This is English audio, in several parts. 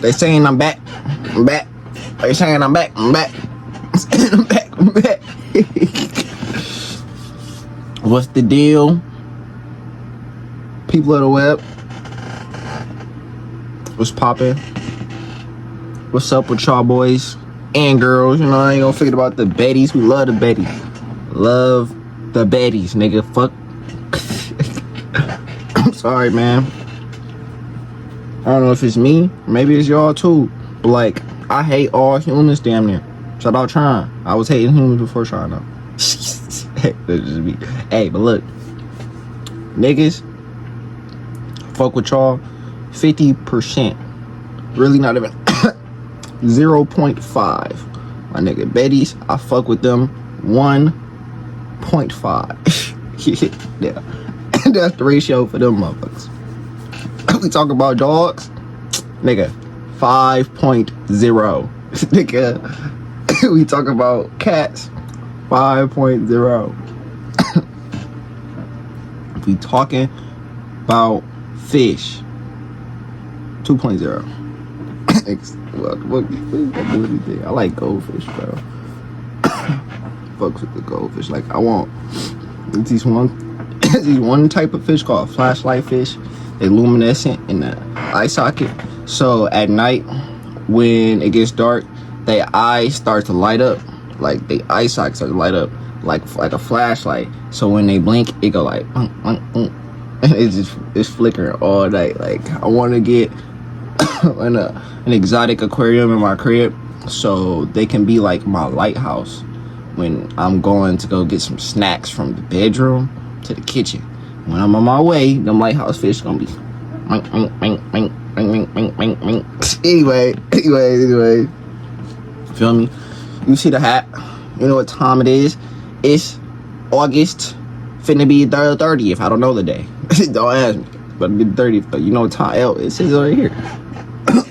They saying I'm back. I'm back. They saying I'm back. I'm back. I'm back. I'm back. What's the deal? People of the web. What's poppin'? What's up with y'all boys and girls? You know, I ain't gonna forget about the Betties. We love the Betties. Love the Betties, nigga. Fuck. I'm sorry, man. I don't know if it's me. Maybe it's y'all too. But like, I hate all humans damn near. Shout out trying. I was hating humans before trying though. Hey, but look. Niggas, fuck with y'all 50%. Really not even 0.5. My nigga Betty's, I fuck with them 1.5. Yeah. That's the ratio for them motherfuckers. We talk about dogs, nigga, 5.0. Nigga, we talk about cats, 5.0. We talking about fish, 2.0. What do you think? I like goldfish, bro. Fucks with the goldfish. Like, I want these one type of fish called flashlight fish. They luminescent in the eye socket. So at night, when it gets dark, their eyes start to light up. Like the eye sockets start to light up like a flashlight. So when they blink, it go like and it's flickering all night. Like, I want to get an exotic aquarium in my crib so they can be like my lighthouse when I'm going to go get some snacks from the bedroom to the kitchen. When I'm on my way, them lighthouse fish gonna be anyway. Feel me? You see the hat? You know what time it is? It's August, finna be the 30th. I don't know the day. Don't ask me. But it'll be the 30th. But you know what time? It says right here.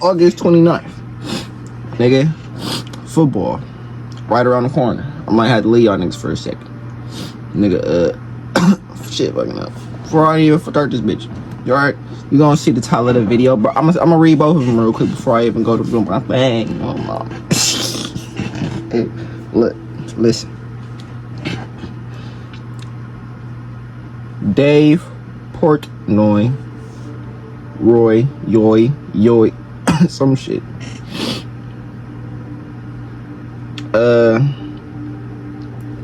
August 29th. Nigga, football. Right around the corner. I might have to leave y'all niggas for a second. Nigga, shit fucking up. Before I even start this bitch. You alright? You gonna see the title of the video, bro. I'm gonna read both of them real quick before I even go to my thing. Oh, no. Hey, look, listen. Dave Portnoy, Roy, Yoy, some shit.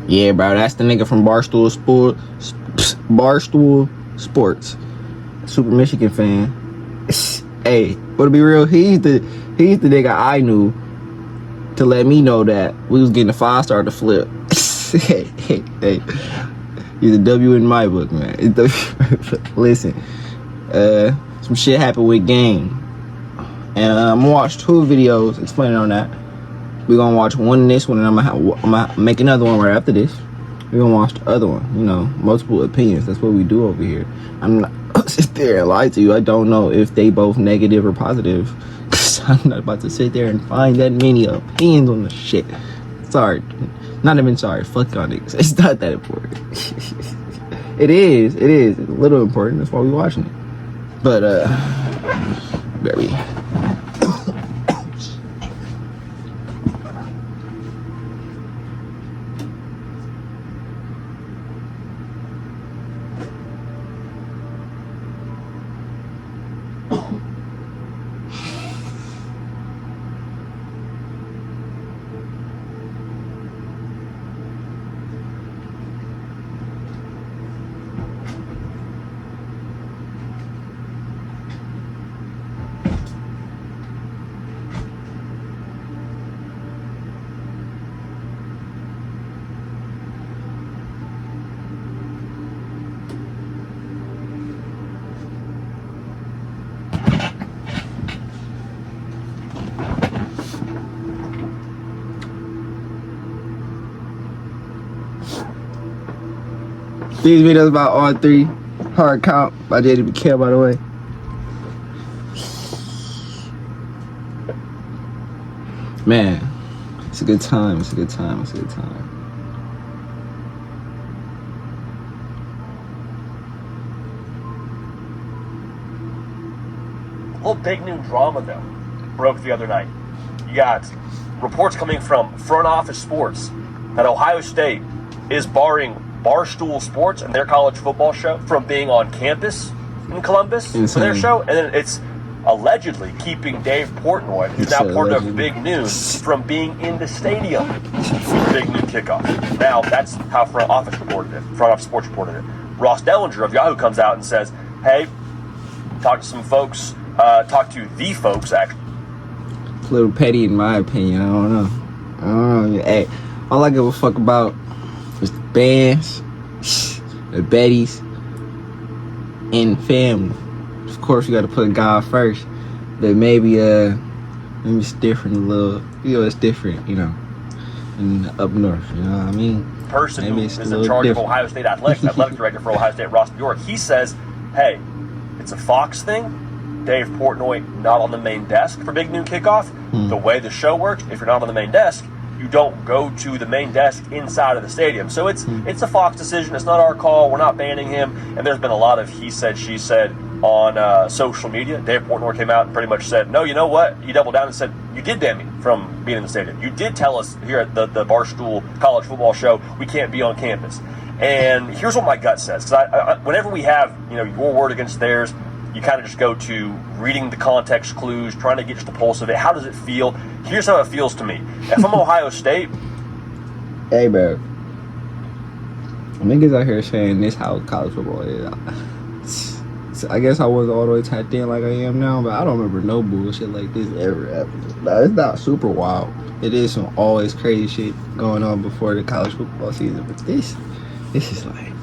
Yeah, bro, that's the nigga from Barstool Sports. Super Michigan fan. Hey, but to be real, he's the nigga I knew to let me know that we was getting a 5-star to flip. hey, he's a W in my book, man. Listen, some shit happened with game, and I'm gonna watch 2 videos explaining on that. We're gonna watch one in this one, and I'm gonna make another one right after this. We're gonna watch the other one. You know, multiple opinions. That's what we do over here. I'm not sit there and lie to you. I don't know if they both negative or positive. Cause I'm not about to sit there and find that many opinions on the shit. Sorry. Not even sorry. Fuck y'all niggas. It's not that important. It is. It's a little important. That's why we watching it. But, very. These videos about all 3 hard count by JDBK, by the way. Man, it's a good time. It's a good time. Whole big new drama though. broke the other night. You got reports coming from Front Office Sports that Ohio State is barring Barstool Sports and their college football show from being on campus in Columbus for their show. And then it's allegedly keeping Dave Portnoy, who's now part of Big Noon, from being in the stadium for Big Noon kickoff. Now, that's how Front Office Sports reported it. Ross Dellinger of Yahoo comes out and says, hey, talk to the folks, actually. It's a little petty in my opinion. I don't know. Hey, all I give a fuck about is the bands, the Betties, and family. Of course, you got to put God first, but maybe it's different a little. It's different, in up north. You know what I mean? Person who is in charge of Ohio State athletics, athletic director for Ohio State, Ross Bjork, he says, hey, it's a Fox thing. Dave Portnoy not on the main desk for Big Noon kickoff. The way the show works, if you're not on the main desk, you don't go to the main desk inside of the stadium. So it's a Fox decision. It's not our call. We're not banning him. And there's been a lot of he said, she said on social media. Dave Portnoy came out and pretty much said, no, you know what? He doubled down and said, you did ban me from being in the stadium. You did tell us here at the Barstool College Football Show we can't be on campus. And here's what my gut says. Because whenever we have your word against theirs, you kind of just go to reading the context clues, trying to get just the pulse of it. How does it feel? Here's how it feels to me. If I'm Ohio State... Hey, bro. Niggas out here saying this how college football is. I guess I wasn't all the way tapped in like I am now, but I don't remember no bullshit like this ever. No, it's not super wild. It is some always crazy shit going on before the college football season, but this is like...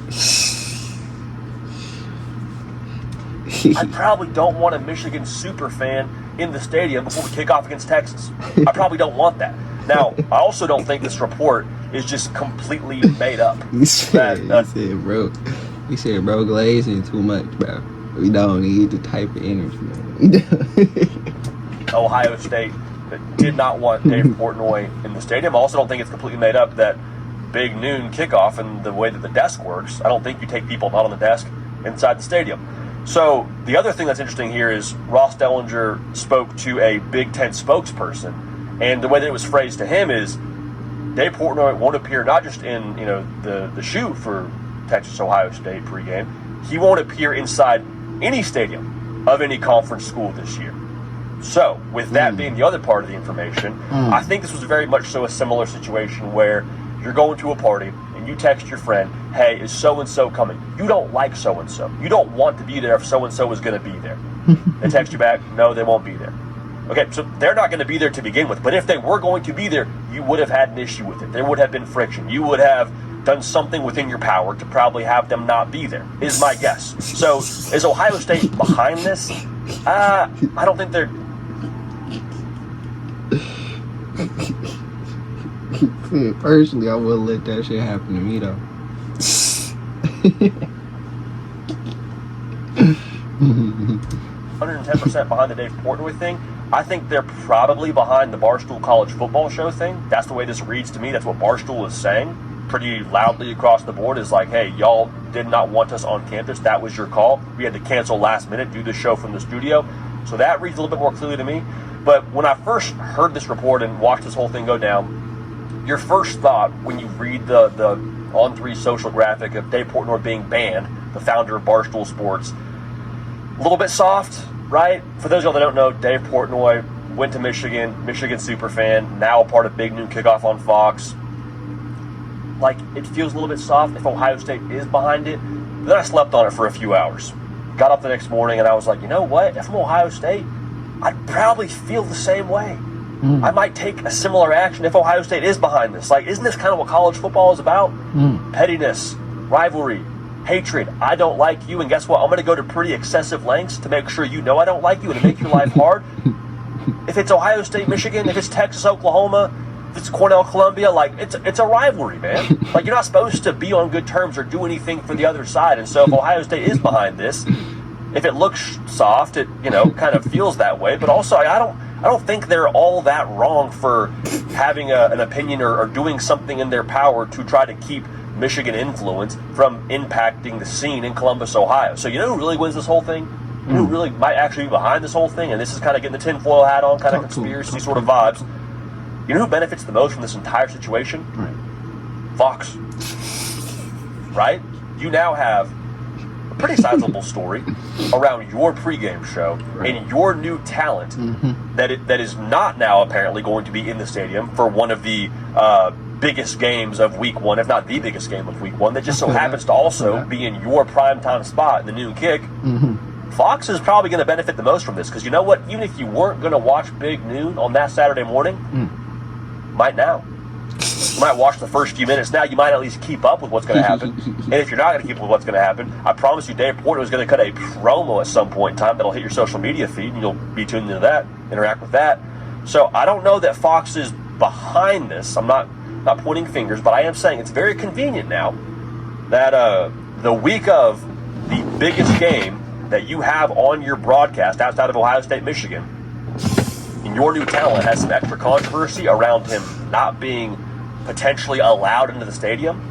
I probably don't want a Michigan super fan in the stadium before we kick off against Texas. I probably don't want that. Now, I also don't think this report is just completely made up. You said, bro, glazing too much, bro. We don't need the type of energy, man. Ohio State did not want Dave Portnoy in the stadium. I also don't think it's completely made up that Big Noon kickoff and the way that the desk works, I don't think you take people not on the desk inside the stadium. So the other thing that's interesting here is Ross Dellinger spoke to a Big Ten spokesperson, and the way that it was phrased to him is Dave Portnoy won't appear not just in the shoe for Texas Ohio State pregame, he won't appear inside any stadium of any conference school this year. So with that being the other part of the information, I think this was very much so a similar situation where you're going to a party and you text your friend, hey, is so-and-so coming? You don't like so-and-so. You don't want to be there if so-and-so is going to be there. They text you back, no, they won't be there. Okay, so they're not going to be there to begin with. But if they were going to be there, you would have had an issue with it. There would have been friction. You would have done something within your power to probably have them not be there, is my guess. So is Ohio State behind this? I don't think they're... Personally, I wouldn't let that shit happen to me, though. 110% behind the Dave Portnoy thing. I think they're probably behind the Barstool College Football Show thing. That's the way this reads to me. That's what Barstool is saying pretty loudly across the board, is like, hey, y'all did not want us on campus. That was your call. We had to cancel last minute, do the show from the studio. So that reads a little bit more clearly to me. But when I first heard this report and watched this whole thing go down, your first thought when you read the On3 social graphic of Dave Portnoy being banned, the founder of Barstool Sports, a little bit soft, right? For those of y'all that don't know, Dave Portnoy went to Michigan super fan, now a part of Big Noon Kickoff on Fox. Like, it feels a little bit soft if Ohio State is behind it. Then I slept on it for a few hours. Got up the next morning and I was like, you know what? If I'm Ohio State, I'd probably feel the same way. I might take a similar action if Ohio State is behind this. Like, isn't this kind of what college football is about? Pettiness, rivalry, hatred. I don't like you, and guess what? I'm going to go to pretty excessive lengths to make sure you know I don't like you and to make your life hard. If it's Ohio State, Michigan, if it's Texas, Oklahoma, if it's Cornell, Columbia, like, it's a rivalry, man. Like, you're not supposed to be on good terms or do anything for the other side. And so if Ohio State is behind this, if it looks soft, it, kind of feels that way. But also, I don't think they're all that wrong for having an opinion or doing something in their power to try to keep Michigan influence from impacting the scene in Columbus, Ohio. So you know who really wins this whole thing? who really might actually be behind this whole thing, and this is kind of getting the tinfoil hat on, kind of conspiracy sort of vibes. You know who benefits the most from this entire situation? Right. Fox. Right? You now have a pretty sizable story around your pregame show and your new talent that is not now apparently going to be in the stadium for one of the biggest games of week one, if not the biggest game of week one, that just so happens to also be in your primetime spot in the noon kick. Fox is probably going to benefit the most from this, because you know what? Even if you weren't going to watch Big Noon on that Saturday morning, you might now. You might watch the first few minutes now. You might at least keep up with what's going to happen. And if you're not going to keep up with what's going to happen, I promise you Dave Portnoy is going to cut a promo at some point in time that'll hit your social media feed, and you'll be tuned into that, interact with that. So I don't know that Fox is behind this. I'm not pointing fingers, but I am saying it's very convenient now that the week of the biggest game that you have on your broadcast outside of Ohio State, Michigan, and your new talent has some extra controversy around him not being potentially allowed into the stadium.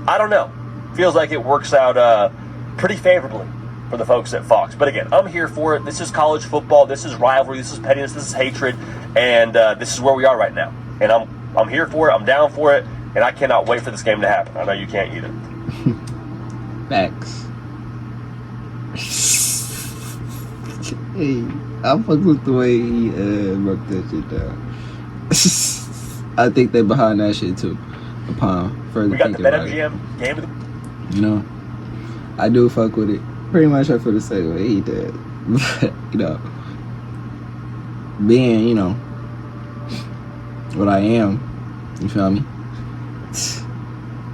I don't know. Feels like it works out pretty favorably for the folks at Fox. But again, I'm here for it. This is college football. This is rivalry. This is pettiness. This is hatred. And this is where we are right now. And I'm here for it. I'm down for it. And I cannot wait for this game to happen. I know you can't either. Facts. Hey, I fuck with the way he broke that shit down. I think they behind that shit too. Upon further we got the thinking about BetMGM game of the... You know, I do fuck with it. Pretty much I feel the same way he did. But, you know, being, you know, what I am, you feel me?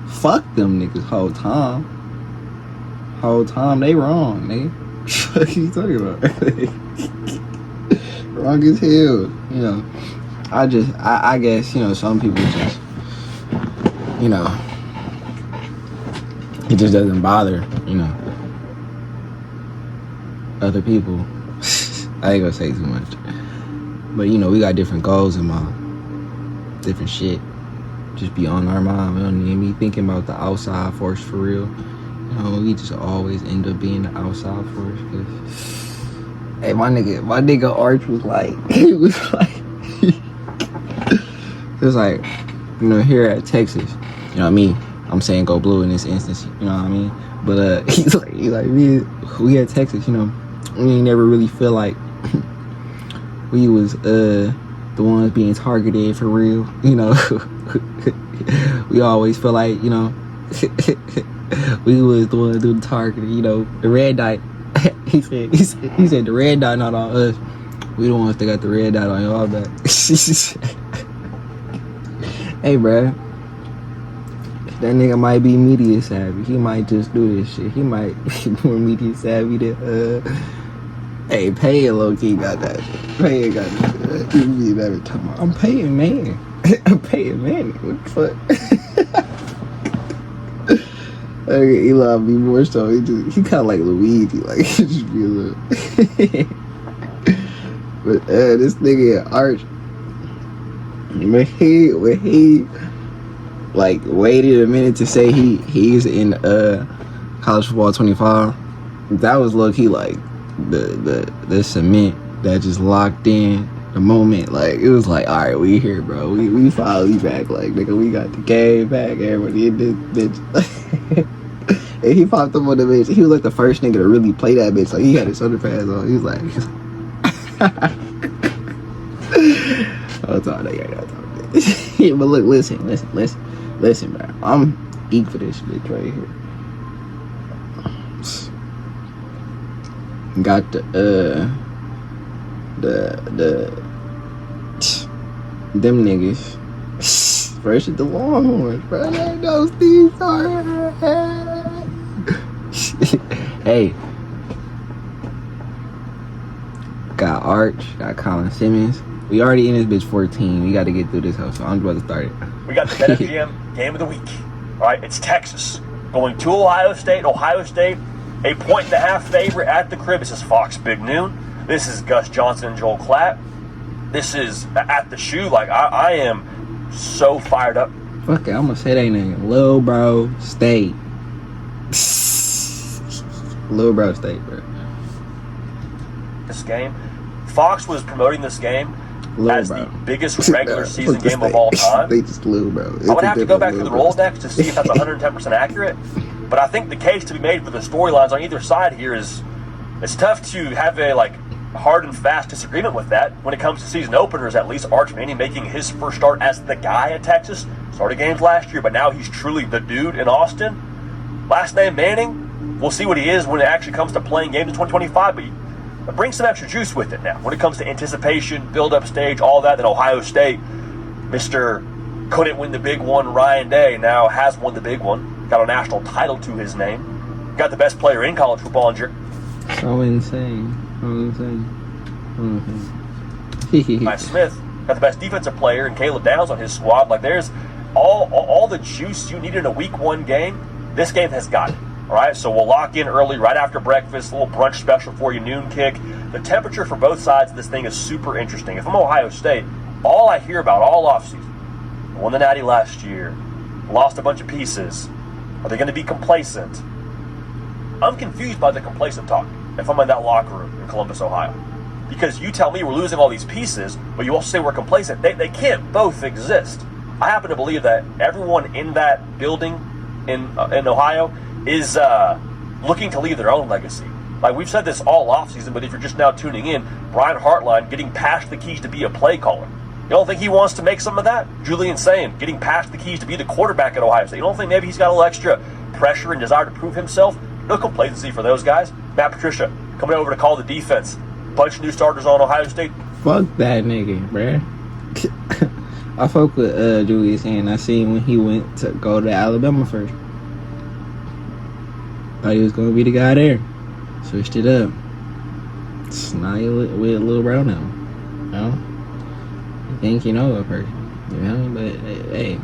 Fuck them niggas whole time. Whole time they wrong, nigga. What are you talking about? Wrong as hell. You know, I guess, you know, some people just, you know, it just doesn't bother, you know, other people. I ain't gonna say too much. But, you know, we got different goals in mind. Different shit. Just be on our mind. We don't even be thinking about the outside force for real. You know, we just always end up being the outside force. Cause, hey, my nigga Arch was like, it was like, you know, here at Texas, you know what I mean? I'm saying go blue in this instance, you know what I mean? But he's like we at Texas, you know, we ain't never really feel like we was the ones being targeted for real, you know. We always feel like, you know, we was the one doing the targeting, you know. The red dot, he said the red dot not on us. We the ones that got the red dot on y'all back. Hey, bruh. That nigga might be media savvy. He might just do this shit. He might be more media savvy than hey, Pay low key got that shit. Pay got that shit. You be every time. I'm paying, man. I'm paying, man. What the fuck? Okay, Elon be more so. He kind of like Luigi. Like, he just be a little. But this nigga Arch, when he like waited a minute to say he's in college football 25, that was low key like the cement that just locked in the moment. Like, it was like, all right, we here, bro. We finally back. Like, nigga, we got the game back. Everybody in this bitch. And he popped up on the bitch. He was like the first nigga to really play that bitch. Like, he had his shoulder pads on. He was like, I'll talk to you. But look, listen, bro. I'm geek for this bitch right here. Got them niggas versus the Longhorns, bro. Those things are. Hey, got Arch, got Colin Simmons. We already in this bitch 14. We got to get through this house, so I'm about to start it. We got the BetMGM game of the week. All right, it's Texas going to Ohio State. Ohio State, a 1.5 favorite at the crib. This is Fox Big Noon. This is Gus Johnson and Joel Klatt. This is at the shoe. Like, I am so fired up. Fuck it, I'm gonna say that name. Lil Bro State. Lil Bro State, bro. game. Fox was promoting this game as the biggest regular season game of all time. They just blew, bro. I would have to go back through the Rolodex to see if that's 110% accurate. But I think the case to be made for the storylines on either side here is it's tough to have a hard and fast disagreement with that. When it comes to season openers, at least Arch Manning making his first start as the guy at Texas. Started games last year, but now he's truly the dude in Austin. Last name Manning, we'll see what he is when it actually comes to playing games in 2025, but it brings some extra juice with it now. When it comes to anticipation, build-up stage, all that Ohio State, Mr. couldn't win the big one, Ryan Day, now has won the big one. Got a national title to his name. Got the best player in college football in So insane. Mike Smith. Got the best defensive player in Caleb Downs on his squad. There's all the juice you need in a week one game. This game has got it. All right, so we'll lock in early, right after breakfast, a little brunch special for you, noon kick. The temperature for both sides of this thing is super interesting. If I'm Ohio State, all I hear about all offseason, won the Natty last year, lost a bunch of pieces. Are they going to be complacent? I'm confused by the complacent talk if I'm in that locker room in Columbus, Ohio. Because you tell me we're losing all these pieces, but you also say we're complacent. They can't both exist. I happen to believe that everyone in that building in Ohio is looking to leave their own legacy. We've said this all offseason, but if you're just now tuning in, Brian Hartline getting past the keys to be a play caller. You don't think he wants to make some of that? Julian Sayin getting past the keys to be the quarterback at Ohio State. You don't think maybe he's got a little extra pressure and desire to prove himself? No complacency for those guys. Matt Patricia coming over to call the defense. Bunch of new starters on Ohio State. Fuck that nigga, bruh. I fuck with Julius and I seen when he went to go to Alabama first. Thought he was gonna be the guy there. Switched it up. Snide with a little brown now. You know? You think you know a person. You know? But hey,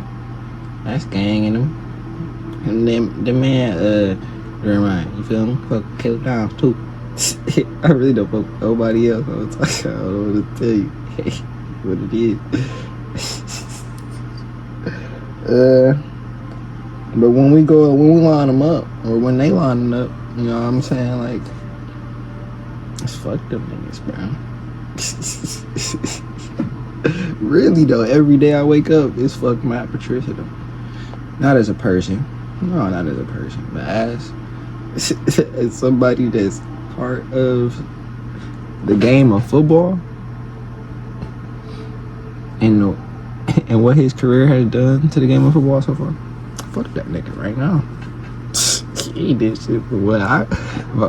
that's gang in him. And then the man, never mind, you feel me? Fuck Caleb Downs too. I really don't fuck nobody else. I don't know what to tell you. What it is. But when we line them up, or when they line them up, you know what I'm saying? It's fuck them niggas, bro. Really though, every day I wake up, it's fuck Matt Patricia though. Not as a person. No, not as a person, but as somebody that's part of the game of football and what his career has done to the game of football so far. Fuck that nigga right now. He did shit for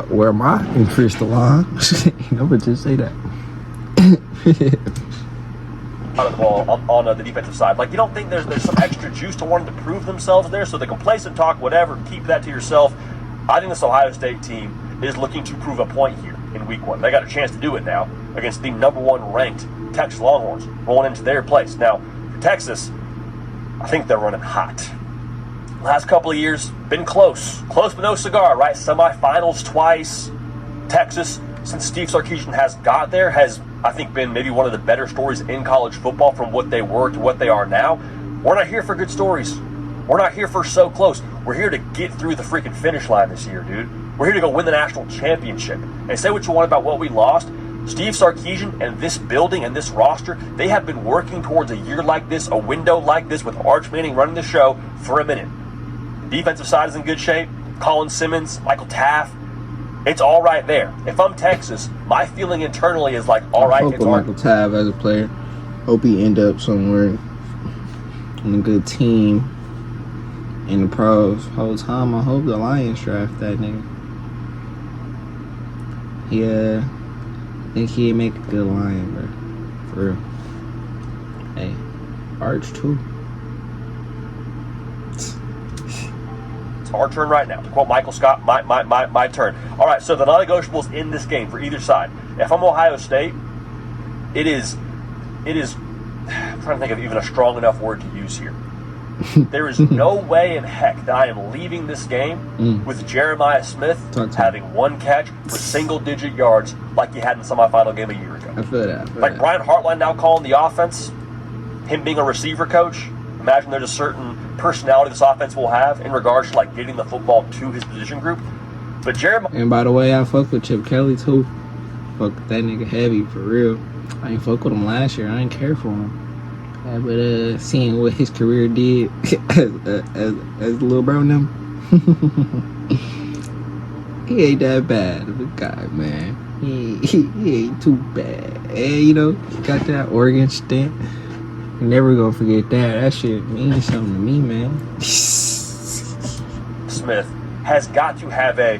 where my interest line. I'm gonna just say that. Out of the ball on the defensive side. You don't think there's some extra juice to wanting to prove themselves there? So the complacent talk, whatever, keep that to yourself. I think this Ohio State team is looking to prove a point here in week one. They got a chance to do it now against the number one ranked Texas Longhorns rolling into their place. Now, for Texas, I think they're running hot. Last couple of years, been close but no cigar, right? Semifinals twice. Texas, since Steve Sarkisian has got there, has, I think, been maybe one of the better stories in college football from what they were to what they are now. We're not here for good stories. We're not here for so close. We're here to get through the freaking finish line this year, dude. We're here to go win the national championship. And say what you want about what we lost, Steve Sarkisian and this building and this roster, they have been working towards a year like this, a window like this, with Arch Manning running the show for a minute. Defensive side is in good shape. Colin Simmons, Michael Taft, it's all right there. If I'm Texas, my feeling internally is all right. It's Michael Taft as a player. Hope he end up somewhere on a good team in the pros. Whole time, I hope the Lions draft that nigga. Yeah, I think he'd make a good Lion, bro. For real. Hey, Arch too. Our turn right now. To quote Michael Scott, my turn. All right, so the non-negotiables in this game for either side. If I'm Ohio State, it is. I'm trying to think of even a strong enough word to use here. There is no way in heck that I am leaving this game with Jeremiah Smith having one catch for single-digit yards like he had in the semifinal game a year ago. I feel that. Brian Hartline now calling the offense, him being a receiver coach. Imagine there's a certain personality this offense will have in regards to getting the football to his position group. But Jeremiah. And by the way, I fuck with Chip Kelly too. fuck with that nigga heavy for real. I ain't fuck with him last year. I ain't care for him. But seeing what his career did as little bro and them, he ain't that bad of a guy, man. He ain't too bad. And he got that Oregon stint. Never gonna forget that. That shit means something to me, man. Smith has got to have a,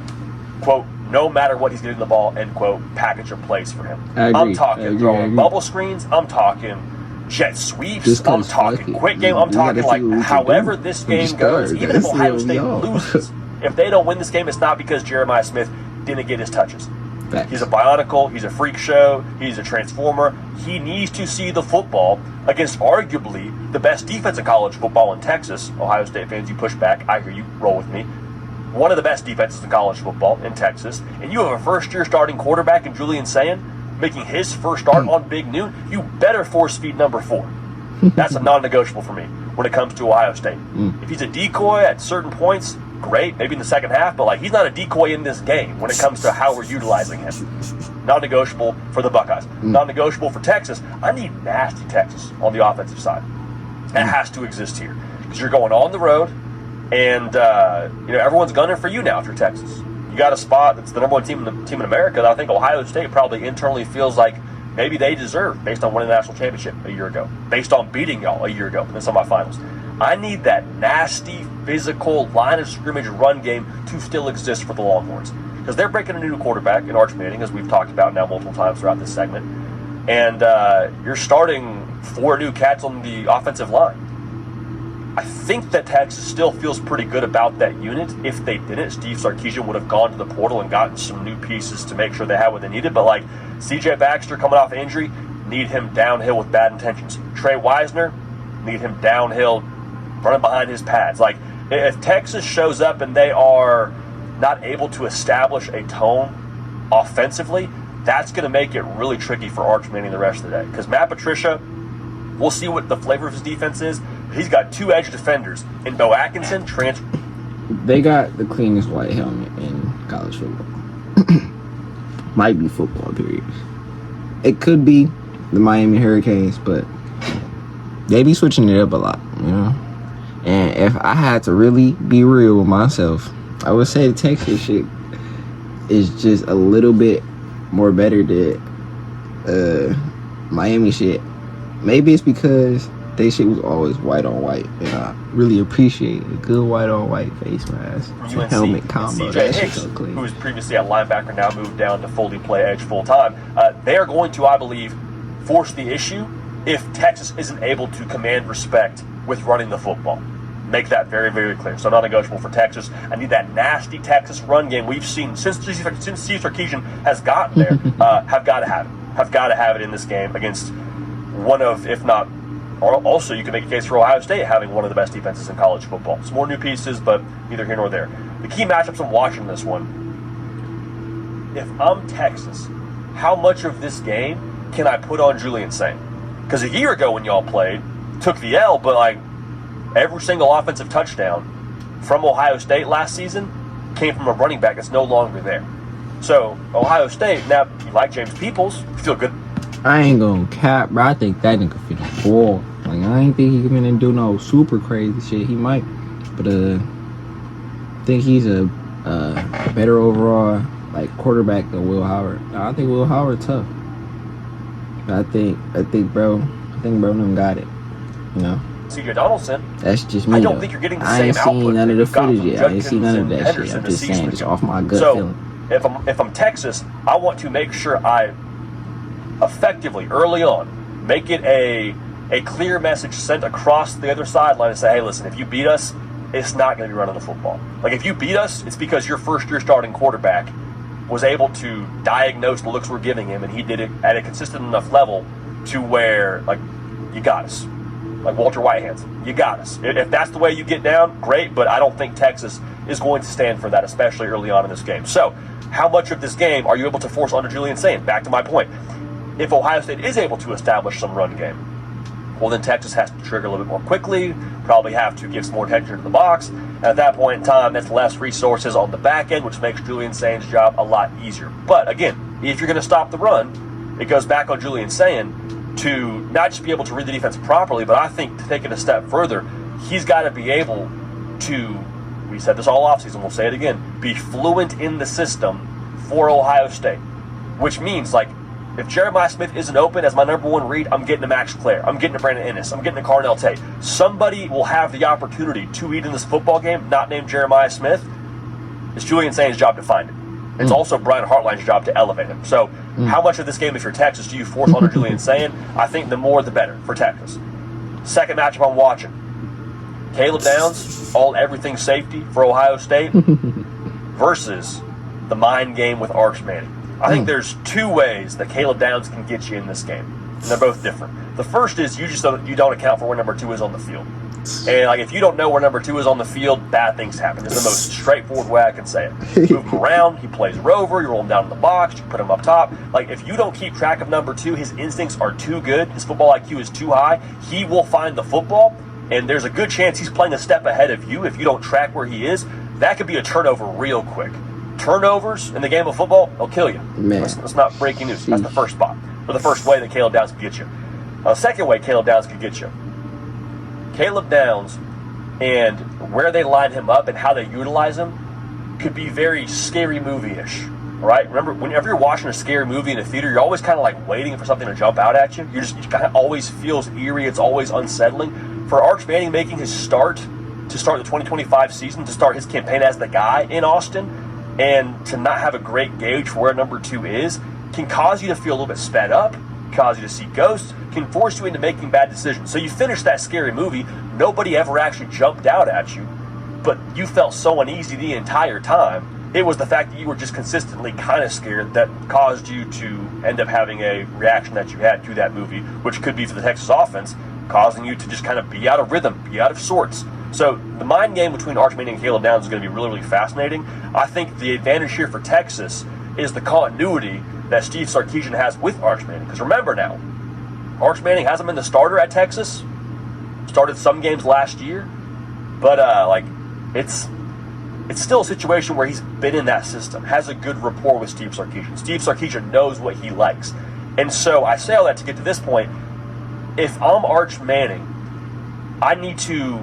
quote, no matter what he's getting the ball, end quote, package of plays for him. I'm talking throwing bubble screens. I'm talking jet sweeps. I'm talking quick game. I'm talking like however this game goes, even if Ohio State loses. If they don't win this game, it's not because Jeremiah Smith didn't get his touches. Facts. He's a bionicle. He's a freak show. He's a transformer. He needs to see the football against arguably the best defense in college football in Texas. Ohio State fans, you push back. I hear you. Roll with me. One of the best defenses in college football in Texas. And you have a first-year starting quarterback in Julian Sayin making his first start on Big Noon. You better force feed number 4. That's a non-negotiable for me when it comes to Ohio State. If he's a decoy at certain points, great, maybe in the second half, but he's not a decoy in this game when it comes to how we're utilizing him. Non-negotiable for the Buckeyes. Non-negotiable for Texas. I need nasty Texas on the offensive side. It has to exist here because you're going on the road, and everyone's gunning for you now if you're Texas. You got a spot that's the number one team in America that I think Ohio State probably internally feels like maybe they deserve based on winning the national championship a year ago, based on beating y'all a year ago in the semifinals. I need that nasty, physical, line of scrimmage run game to still exist for the Longhorns. Because they're breaking a new quarterback in Arch Manning, as we've talked about now multiple times throughout this segment. And you're starting 4 new cats on the offensive line. I think that Texas still feels pretty good about that unit. If they didn't, Steve Sarkisian would have gone to the portal and gotten some new pieces to make sure they had what they needed. But C.J. Baxter coming off injury, need him downhill with bad intentions. Trey Wisner, need him downhill running behind his pads. If Texas shows up and they are not able to establish a tone offensively, that's going to make it really tricky for Arch Manning the rest of the day. Because Matt Patricia, we'll see what the flavor of his defense is. He's got 2 edge defenders in Bo Atkinson. They got the cleanest white helmet in college football. Might be football, period. It could be the Miami Hurricanes, but they be switching it up a lot, And if I had to really be real with myself, I would say the Texas shit is just a little bit more better than Miami shit. Maybe it's because they shit was always white on white, and I really appreciate a good white on white face mask. UNC, helmet combo. CJ Hicks, so clean. who was previously at linebacker, now moved down to fully play edge full time. They are going to, I believe, force the issue if Texas isn't able to command respect with running the football. Make that very, very clear. So non-negotiable for Texas. I need that nasty Texas run game we've seen since Steve Sarkisian has gotten there. Have got to have it. Have got to have it in this game against one of, if not, or also you can make a case for Ohio State having one of the best defenses in college football. Some more new pieces, but neither here nor there. The key matchups I'm watching this one. If I'm Texas, how much of this game can I put on Julian Sayin? Because a year ago when y'all played, took the L, but every single offensive touchdown from Ohio State last season came from a running back that's no longer there. So, Ohio State, now, you like James Peoples, you feel good. I ain't gonna cap, bro. I think that nigga fit the ball. I ain't think he can do no super crazy shit. He might, but I think he's a better overall quarterback than Will Howard. I think Will Howard tough. I think bro them got it. C.J. Donaldson. That's just me. I don't think you're getting the same output. I ain't seen none of the footage yet. I ain't seen none of that shit. I'm just saying, just off my gut feeling. If I'm Texas, I want to make sure I effectively, early on, make it a clear message sent across the other sideline and say, hey, listen, if you beat us, it's not going to be running the football. If you beat us, it's because your first-year starting quarterback was able to diagnose the looks we're giving him, and he did it at a consistent enough level to where, you got us. Like Walter Whitehands, you got us. If that's the way you get down, great, but I don't think Texas is going to stand for that, especially early on in this game. So, how much of this game are you able to force onto Julian Sayin? Back to my point. If Ohio State is able to establish some run game, well, then Texas has to trigger a little bit more quickly, probably have to give some more attention to the box. And at that point in time, that's less resources on the back end, which makes Julian Sayin's job a lot easier. But again, if you're going to stop the run, it goes back on Julian saying to not just be able to read the defense properly, but I think to take it a step further, he's got to be able to, we said this all offseason, we'll say it again, be fluent in the system for Ohio State, which means, like, if Jeremiah Smith isn't open as my number one read, I'm getting a Max Clare. I'm getting a Brandon Ennis. I'm getting a Carnell Tate. Somebody will have the opportunity to eat in this football game, not named Jeremiah Smith. It's Julian Sain's job to find it. It's also Brian Hartline's job to elevate him. So how much of this game, if you're Texas, do you force onto Julian Sain? I think the more the better for Texas. Second matchup I'm watching. Caleb Downs, all everything safety for Ohio State versus the mind game with Arch Manning. I think there's two ways that Caleb Downs can get you in this game, and they're both different. The first is you don't account for where number 2 is on the field. And like if you don't know where number 2 is on the field, bad things happen. It's the most straightforward way I can say it. You move him around, he plays rover, you roll him down in the box, you put him up top. Like if you don't keep track of number 2, his instincts are too good, his football IQ is too high, he will find the football, and there's a good chance he's playing a step ahead of you if you don't track where he is. That could be a turnover real quick. Turnovers in the game of football, they'll kill you. That's not breaking news. That's the first spot, or the first way that Caleb Downs could get you. The second way Caleb Downs could get you. Caleb Downs and where they line him up and how they utilize him could be very scary movie-ish, right? Remember, whenever you're watching a scary movie in a theater, you're always kind of like waiting for something to jump out at you. It kind of always feels eerie. It's always unsettling. For Arch Manning making his start the 2025 season, to start his campaign as the guy in Austin, and to not have a great gauge for where number 2 is, can cause you to feel a little bit sped up, cause you to see ghosts, can force you into making bad decisions. So you finish that scary movie, nobody ever actually jumped out at you, but you felt so uneasy the entire time. It was the fact that you were just consistently kind of scared that caused you to end up having a reaction that you had to that movie, which could be for the Texas offense, causing you to just kind of be out of rhythm, be out of sorts. So the mind game between Arch Manning and Caleb Downs is going to be really, really fascinating. I think the advantage here for Texas is the continuity that Steve Sarkisian has with Arch Manning. Because remember now, Arch Manning hasn't been the starter at Texas. Started some games last year, but it's still a situation where he's been in that system, has a good rapport with Steve Sarkisian. Steve Sarkisian knows what he likes, and so I say all that to get to this point. If I'm Arch Manning, I need to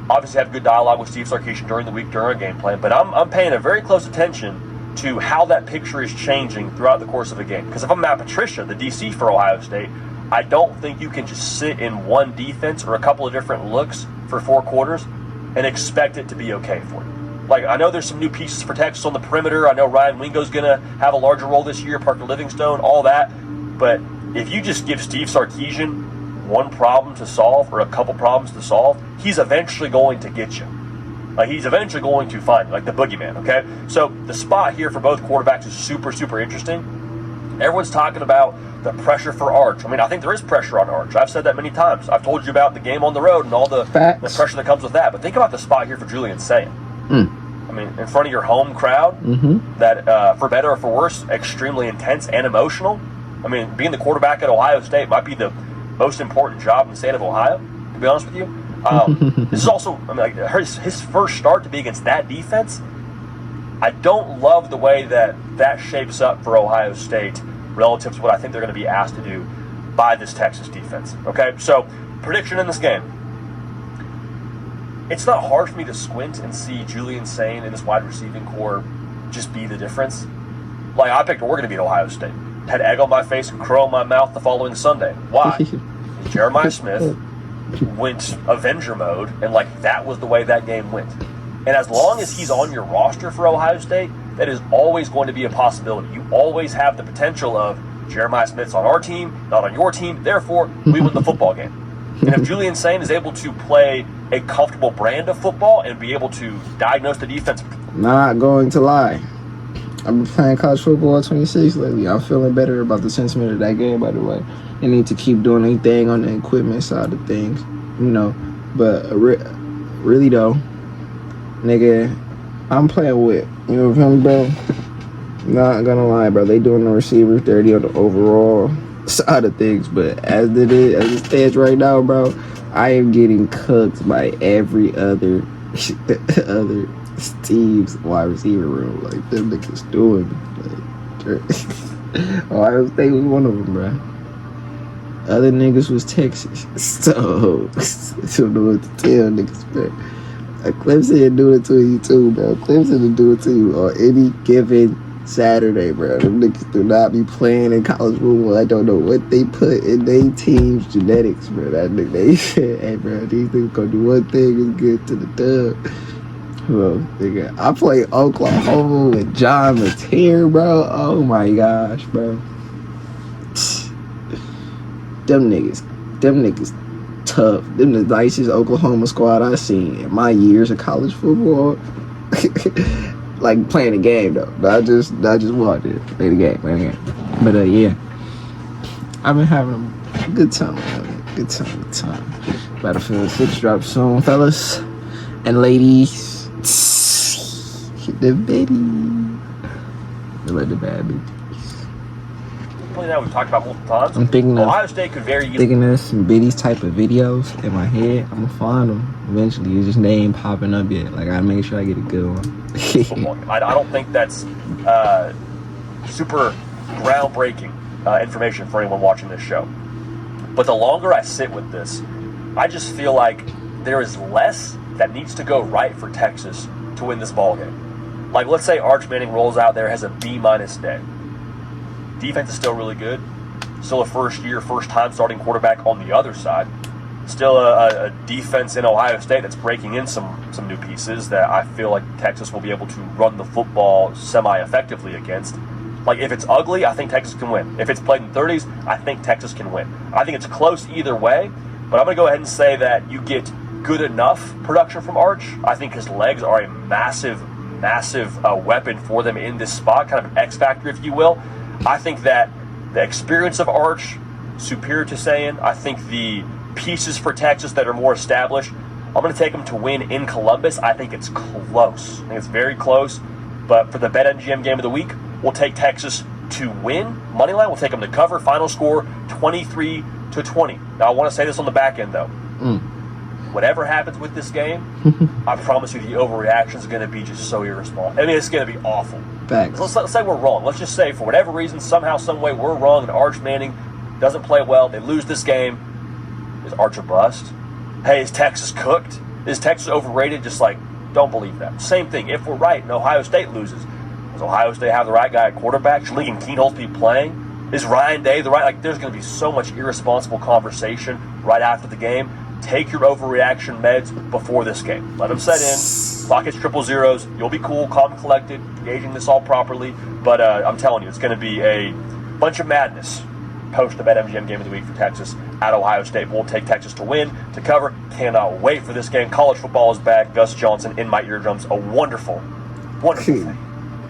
obviously have good dialogue with Steve Sarkisian during the week, during our game plan, but I'm paying a very close attention to how that picture is changing throughout the course of a game. Because if I'm Matt Patricia, the DC for Ohio State, I don't think you can just sit in one defense or a couple of different looks for 4 quarters and expect it to be okay for you. Like, I know there's some new pieces for Texas on the perimeter. I know Ryan Wingo's going to have a larger role this year, Parker Livingstone, all that. But if you just give Steve Sarkisian one problem to solve or a couple problems to solve, he's eventually going to get you. Like, he's eventually going to find you, like the boogeyman, okay? So the spot here for both quarterbacks is super, super interesting. Everyone's talking about the pressure for Arch. I mean, I think there is pressure on Arch. I've said that many times. I've told you about the game on the road and all the pressure that comes with that. But think about the spot here for Julian Sain. I mean, in front of your home crowd, that, for better or for worse, extremely intense and emotional. I mean, being the quarterback at Ohio State might be the most important job in the state of Ohio, to be honest with you. This is also, I mean, like his first start to be against that defense. I don't love the way that shapes up for Ohio State relative to what I think they're going to be asked to do by this Texas defense. Okay, so prediction in this game. It's not hard for me to squint and see Julian Sain and this wide receiving core just be the difference. Like, I picked Oregon to beat Ohio State. Had egg on my face and crow in my mouth the following Sunday. Why? Jeremiah Smith went Avenger mode, and like that was the way that game went. And as long as he's on your roster for Ohio State, that is always going to be a possibility. You always have the potential of Jeremiah Smith's on our team, not on your team, therefore we win the football game. And if Julian Sain is able to play a comfortable brand of football and be able to diagnose the defense. Not going to lie, I've been playing college football at 26 lately. I'm feeling better about the sentiment of that game, by the way. They need to keep doing anything on the equipment side of things, you know. But really, though, nigga, I'm playing with, you know what I'm saying, bro? Not gonna lie, bro. They doing the receivers dirty on the overall side of things. But as it stands right now, bro, I am getting cooked by every other Steve's wide receiver room. Like, them niggas doing me. Like, Ohio State was one of them, bro. Other niggas was Texas. So, I don't know what to tell niggas, bro. Clemson do it to you too, bro. Clemson will do it to you on any given Saturday, bro. Them niggas do not be playing in college football. I don't know what they put in their team's genetics, bro. That nigga, they said, hey, bro, these niggas gonna do one thing is get to the dub. Well, nigga, I play Oklahoma with John Mateer, bro. Oh my gosh, bro. Them niggas tough. Them the nicest Oklahoma squad I seen in my years of college football. Like playing a game though. Not just watch it. Play the game. But yeah, I've been having a good time. Good time. Battlefield 6 drops soon, fellas and ladies. Hit the bitty. Let the bad bitch. Something that we've talked about multiple times. I'm thinking Ohio State could very easily. Thinking of some biddies type of videos in my head. I'm gonna find them eventually. It's just name popping up yet. Like I make sure I get a good one. I don't think that's super groundbreaking information for anyone watching this show. But the longer I sit with this, I just feel like there is less that needs to go right for Texas to win this ball game. Like let's say Arch Manning rolls out there, has a B- day. Defense is still really good. Still a first time starting quarterback on the other side. Still a defense in Ohio State that's breaking in some new pieces that I feel like Texas will be able to run the football semi-effectively against. Like if it's ugly, I think Texas can win. If it's played in 30s, I think Texas can win. I think it's close either way, but I'm going to go ahead and say that you get good enough production from Arch. I think his legs are a massive weapon for them in this spot, kind of an X factor, if you will. I think that the experience of Arch, superior to Sayan. I think the pieces for Texas that are more established, I'm going to take them to win in Columbus. I think it's close. I think it's very close. But for the BetMGM game of the week, we'll take Texas to win. Moneyline, we'll take them to cover. Final score, 23-20. Now, I want to say this on the back end, though. Whatever happens with this game, I promise you the overreaction is going to be just so irresponsible. I mean, it's going to be awful. Facts. Let's say we're wrong. Let's just say for whatever reason, somehow, some way, we're wrong and Arch Manning doesn't play well. They lose this game. Is Arch a bust? Hey, is Texas cooked? Is Texas overrated? Just like, don't believe that. Same thing. If we're right and Ohio State loses, does Ohio State have the right guy at quarterback? Should Lincoln Keenholz be playing? Is Ryan Day the right? Like, there's going to be so much irresponsible conversation right after the game. Take your overreaction meds before this game. Let them set in. Clock hits triple zeros. You'll be cool, calm, collected, gauging this all properly. But I'm telling you, it's going to be a bunch of madness post the BetMGM game of the week for Texas at Ohio State. We'll take Texas to win, to cover. Cannot wait for this game. College football is back. Gus Johnson in my eardrums. A wonderful thing.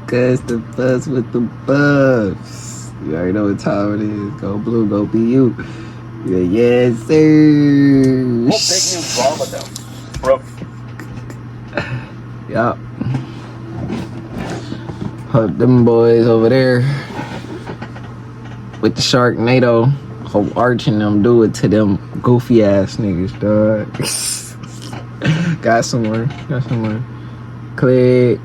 Gus the buzz with the buffs. You already know what time it is. Go blue, go BU. Yeah, yes, sir. Well, big new drama, though. Broke. Yup. Hope them boys over there with the Sharknado. Hope Arch and them do it to them goofy ass niggas, dog. Got somewhere. Click.